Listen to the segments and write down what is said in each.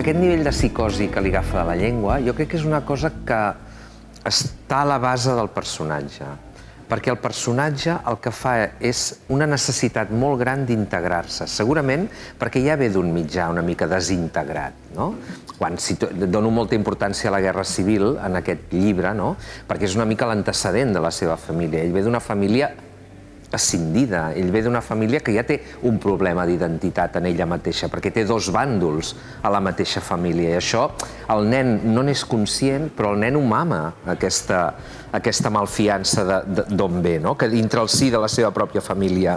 Aquest nivell de psicosi que li agafa de la llengua, jo crec que és una cosa que està a la base del personatge. Perquè el personatge el que fa és una necessitat molt gran d'integrar-se. Segurament perquè ja ve d'un mitjà una mica desintegrat, no? Dono molta importància a la Guerra Civil en aquest llibre, no? Perquè és una mica l'antecedent de la seva família. Ell ve d'una família escindida. Ell ve d'una família que ja té un problema d'identitat en ella mateixa, perquè té dos bàndols a la mateixa família. I això el nen no n'és conscient, però el nen ho mama, aquesta malfiança d'on ve, no? Que dintre el si de la seva pròpia família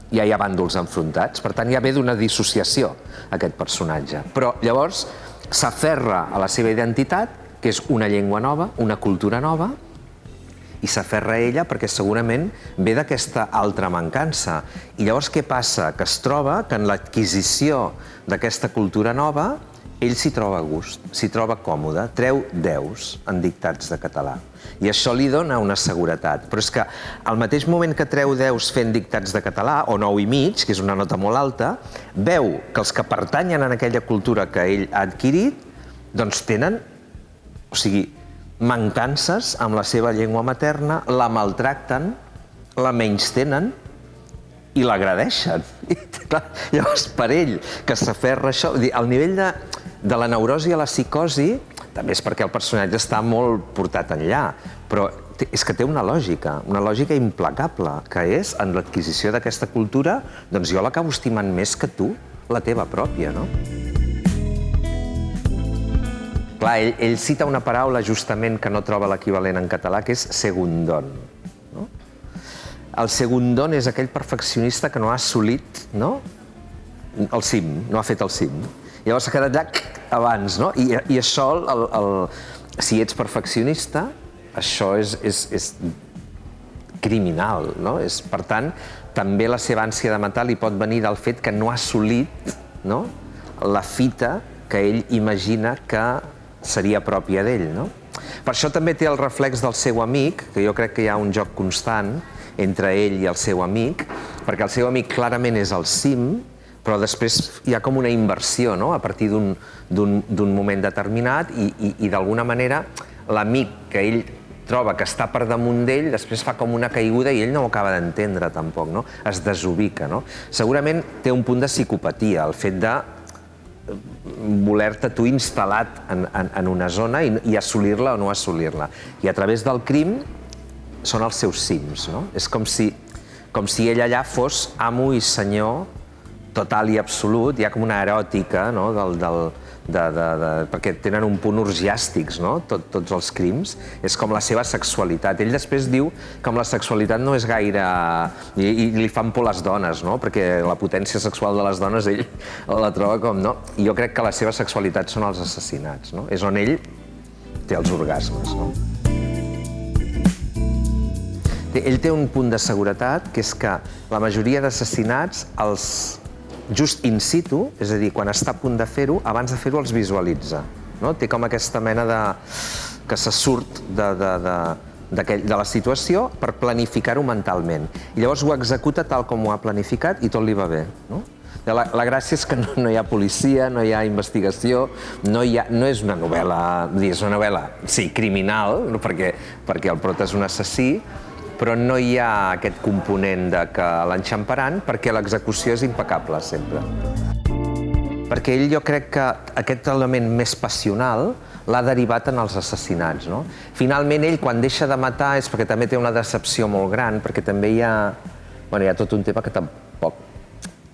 ja hi ha bàndols enfrontats. Per tant, ja ve d'una dissociació, aquest personatge. Però llavors s'aferra a la seva identitat, que és una llengua nova, una cultura nova, i s'aferra a ella perquè segurament ve d'aquesta altra mancança. I llavors què passa? Que es troba que en l'adquisició d'aquesta cultura nova ell s'hi troba a gust, s'hi troba còmode, treu 10 en dictats de català. I això li dona una seguretat. Però és que al mateix moment que treu 10 fent dictats de català, o 9,5, que és una nota molt alta, veu que els que pertanyen a aquella cultura que ell ha adquirit, doncs tenen, o sigui, mancances amb la seva llengua materna, la maltracten, la menystenen i l'agredeixen. Llavors, per ell, que s'aferra a això... El nivell de la neurosi a la psicosi també és perquè el personatge està molt portat enllà, però és que té una lògica implacable, que és, en l'adquisició d'aquesta cultura, doncs jo l'acabo estimant més que tu, la teva pròpia, no? Clar, ell cita una paraula justament que no troba l'equivalent en català, que és segundón. El segundón és aquell perfeccionista que no ha assolit el cim, no ha fet el cim. Llavors s'ha quedat allà abans, no? I això, si ets perfeccionista, això és criminal, no? Per tant, també la seva ànsia de matar li pot venir del fet que no ha assolit la fita que ell imagina que seria pròpia d'ell, no? Per això també té el reflex del seu amic, que jo crec que hi ha un joc constant entre ell i el seu amic, perquè el seu amic clarament és el cim, però després hi ha com una inversió, no?, a partir d'un moment determinat i d'alguna manera l'amic que ell troba que està per damunt d'ell, després fa com una caiguda i ell no ho acaba d'entendre tampoc, no? Es desubica, no? Segurament té un punt de psicopatia, el fet de voler-te tu instal·lat en una zona i assolir-la o no assolir-la. I a través del crim són els seus cims, no? És com si ell allà fos amo i senyor total i absolut. Hi ha com una eròtica, no?, perquè tenen un punt orgiàstics, no?, tots els crims. És com la seva sexualitat. Ell després diu que amb la sexualitat no és gaire... I li fan por les dones, no?, perquè la potència sexual de les dones ell la troba com... no? I jo crec que la seva sexualitat són els assassinats, no? És on ell té els orgasmes, no? Ell té un punt de seguretat, que és que la majoria d'assassinats just in situ, és a dir, quan està a punt de fer-ho, abans de fer-ho els visualitza. Té com aquesta mena de... que se surt de la situació per planificar-ho mentalment. I llavors ho executa tal com ho ha planificat i tot li va bé. La gràcia és que no hi ha policia, no hi ha investigació, no és una novel·la, és una novel·la, sí, criminal, perquè el prota és un assassí, però no hi ha aquest component de que l'enxamparan perquè l'execució és impecable, sempre. Perquè ell, jo crec que aquest element més passional l'ha derivat en els assassinats, no? Finalment, ell, quan deixa de matar, és perquè també té una decepció molt gran, perquè també hi ha tot un tema que tampoc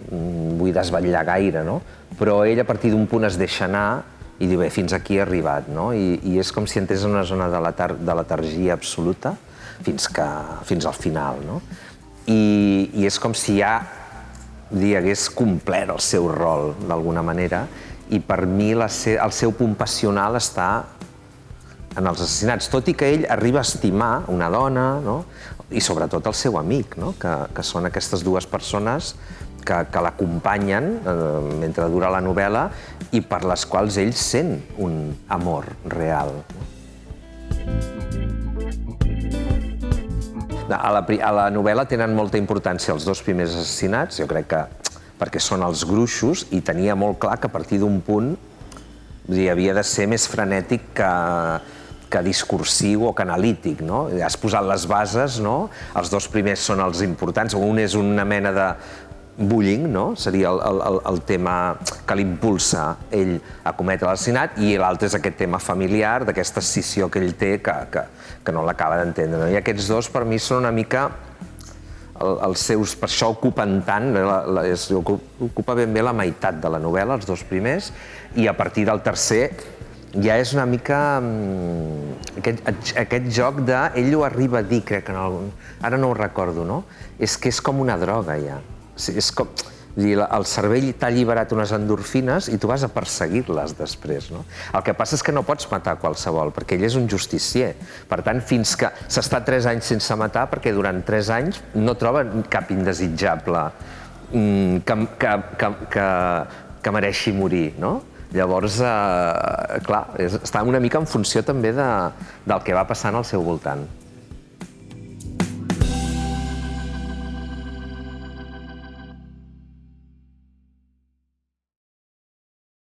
vull desvetllar gaire, no? Però ell, a partir d'un punt, es deixa anar i diu, bé, fins aquí he arribat, no? I és com si entrés en una zona de letargia absoluta, fins al final, no? I és com si ja hagués complert el seu rol, d'alguna manera, i per mi el seu punt passional està en els assassinats, tot i que ell arriba a estimar una dona, i sobretot el seu amic, que són aquestes dues persones que l'acompanyen mentre dura la novel·la i per les quals ell sent un amor real. A la novel·la tenen molta importància els dos primers assassinats, jo crec que perquè són els gruixos, i tenia molt clar que a partir d'un punt Vull dir, havia de ser més frenètic que discursiu o que analític, no? Has posat les bases, no? Els dos primers són els importants. Un és una mena de bullying, no? Seria el tema que l'impulsa ell a cometre l'assassinat, i l'altre és aquest tema familiar, d'aquesta escissió que ell té que no l'acaba d'entendre, no? I aquests dos, per mi, són una mica els seus... Per això ocupen tant, ocupa ben bé la meitat de la novel·la, els dos primers, i a partir del tercer ja és una mica aquest joc de... Ell ho arriba a dir, crec, en algun... Ara no ho recordo, no? És que és com una droga, ja. És com... El cervell t'ha alliberat unes endorfines i tu vas a perseguir-les després, no? El que passa és que no pots matar qualsevol, perquè ell és un justicier. Per tant, fins que s'està 3 anys sense matar, perquè durant 3 anys no troba cap indesitjable que mereixi morir, no? Llavors, clar, està una mica en funció també del que va passant al seu voltant.